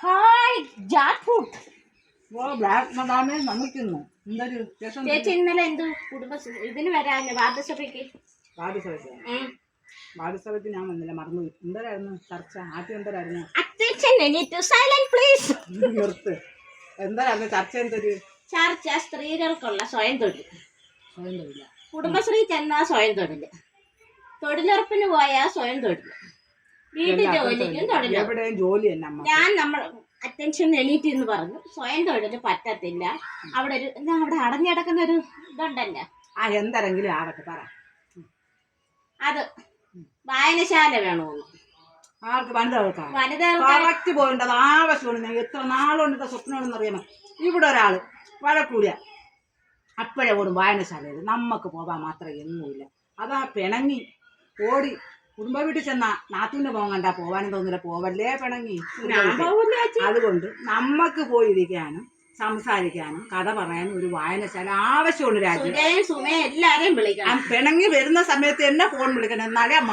Hi Jack fruit. Black മദാമെ നമിക്കുന്നു. എന്തൊരു ചേച്ചി ഇന്നലെ എന്ത് കുടുംബശ്രീ ഇതിന് വരാല്ലേ വാർദ്ധസഭയ്ക്ക്? വാർദ്ധസഭയ്ക്ക് ഞാൻ വന്നില്ല, മറന്നു. എന്തരായിരുന്നു ചർച്ച? ആദ്യം എന്തരായിരുന്നു? നിർത്ത്. എന്തായിരുന്നു ചർച്ച? എന്തൊരു ചർച്ച? സ്ത്രീകൾക്കുള്ള സ്വയം തൊഴിൽ. സ്വയം തൊഴില. കുടുംബശ്രീ ചെന്നാ സ്വയം തൊഴിൽ, തൊഴിലുറപ്പിന് പോയാ സ്വയം തൊഴിൽ, വീട്ടു ജോലിക്കും തൊഴിൽ. എവിടെയും ജോലി തന്നെ. ഞാൻ നമ്മൾ അറ്റൻഷൻ എണീറ്റ് എന്ന് പറഞ്ഞു സ്വയം തൊഴിൽ പറ്റത്തില്ല. അവിടെ ഒരു അവിടെ അടഞ്ഞിടക്കുന്ന ഒരു ഇതുണ്ടല്ലോ. എന്തെങ്കിലും ആവട്ടെ, പറ. അത് വായനശാല വേണമെന്ന്. ആർക്ക്? വനിതകൾക്ക് പോകേണ്ടത് ആവശ്യമാണ്. എത്ര നാളുണ്ട് സ്വപ്നമാണെന്ന് അറിയാമോ? ഇവിടെ ഒരാള് വഴക്കൂല, അപ്പോഴേ ഓടും വായനശാലയിൽ. നമുക്ക് പോകാൻ മാത്രം എന്നുമില്ല. അതാ പിണങ്ങി ഓടി. കുടുംബ വീട്ടിൽ ചെന്നാ നാത്തൂന്റെ പോകാൻ കണ്ടാ പോവാനും തോന്നില്ല. പോവല്ലേ പിണങ്ങി. അതുകൊണ്ട് നമുക്ക് പോയിരിക്കാനും സംസാരിക്കാനും കഥ പറയാനും ഒരു വായനശാല ആവശ്യമുള്ള രാജ്യം. എല്ലാരെയും വിളിക്കണം. പിണങ്ങി വരുന്ന സമയത്ത് എന്നെ ഫോൺ വിളിക്കണം, എന്നാലേ അമ്മ